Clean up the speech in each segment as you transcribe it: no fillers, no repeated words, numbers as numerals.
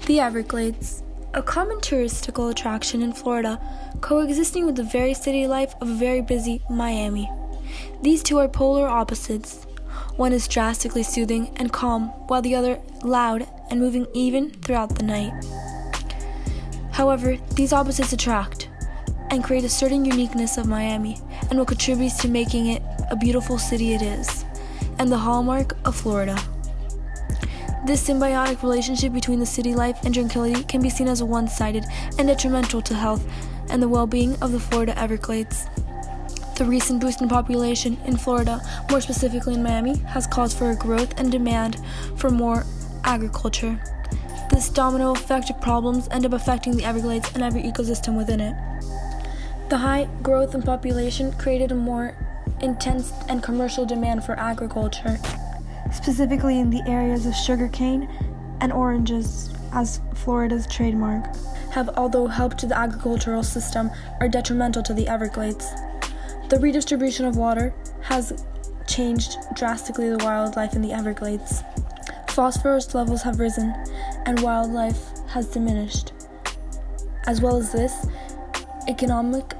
The Everglades, a common touristical attraction in Florida, coexisting with the very city life of a very busy Miami. These two are polar opposites. One is drastically soothing and calm, while the other loud and moving even throughout the night. However, these opposites attract and create a certain uniqueness of Miami and what contributes to making it a beautiful city it is, and the hallmark of Florida. This symbiotic relationship between the city life and tranquility can be seen as one-sided and detrimental to health and the well-being of the Florida Everglades. The recent boost in population in Florida, more specifically in Miami, has caused for a growth and demand for more agriculture. This domino effect of problems end up affecting the Everglades and every ecosystem within it. The high growth in population created a more intense and commercial demand for agriculture, specifically in the areas of sugarcane and oranges as Florida's trademark, have although helped to the agricultural system are detrimental to the Everglades. The redistribution of water has changed drastically the wildlife in the Everglades. Phosphorus levels have risen and wildlife has diminished. As well as this, economic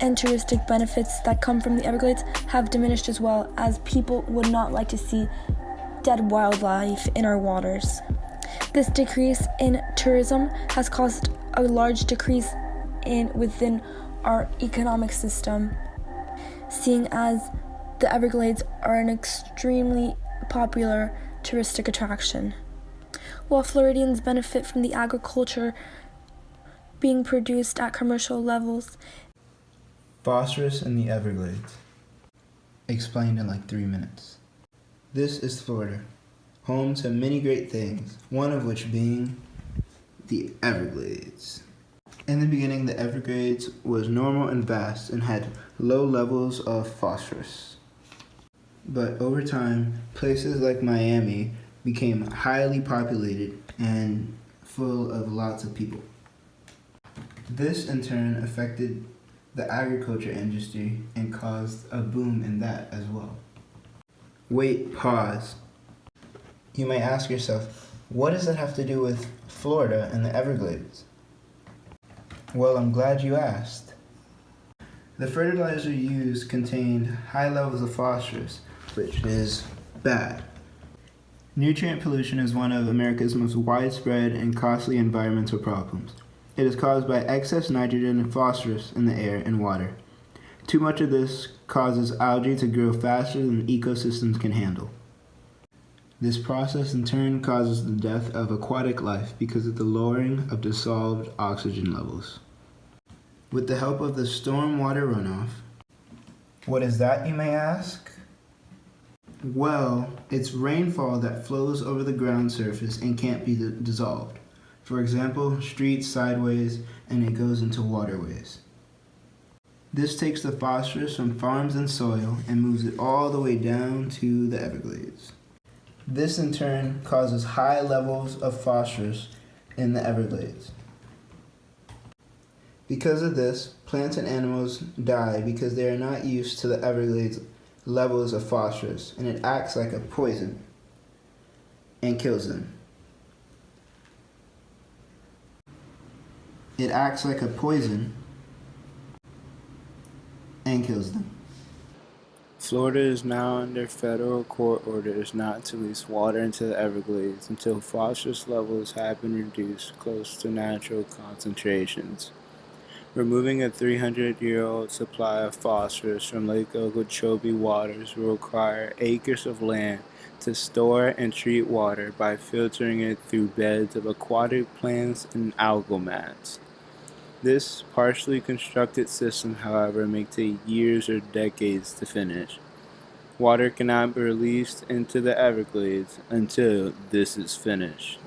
and touristic benefits that come from the Everglades have diminished as well, as people would not like to see dead wildlife in our waters. This decrease in tourism has caused a large decrease within our economic system, seeing as the Everglades are an extremely popular touristic attraction. While Floridians benefit from the agriculture being produced at commercial levels. Phosphorus in the Everglades. Explained in like 3 minutes. This is Florida, home to many great things, one of which being the Everglades. In the beginning, the Everglades was normal and vast and had low levels of phosphorus. But over time, places like Miami became highly populated and full of lots of people. This in turn affected the agriculture industry and caused a boom in that as well. Wait, pause. You may ask yourself, what does that have to do with Florida and the Everglades? Well, I'm glad you asked. The fertilizer used contained high levels of phosphorus, which is bad. Nutrient pollution is one of America's most widespread and costly environmental problems. It is caused by excess nitrogen and phosphorus in the air and water. Too much of this causes algae to grow faster than ecosystems can handle. This process in turn causes the death of aquatic life because of the lowering of dissolved oxygen levels. With the help of the stormwater runoff. What is that, you may ask? Well, it's rainfall that flows over the ground surface and can't be dissolved. For example, streets, sideways, and it goes into waterways. This takes the phosphorus from farms and soil and moves it all the way down to the Everglades. This in turn causes high levels of phosphorus in the Everglades. Because of this, plants and animals die because they are not used to the Everglades levels of phosphorus, and it acts like a poison and kills them. It acts like a poison and kills them. Florida is now under federal court orders not to release water into the Everglades until phosphorus levels have been reduced close to natural concentrations. Removing a 300-year-old supply of phosphorus from Lake Okeechobee waters will require acres of land to store and treat water by filtering it through beds of aquatic plants and algal mats. This partially constructed system, however, may take years or decades to finish. Water cannot be released into the Everglades until this is finished.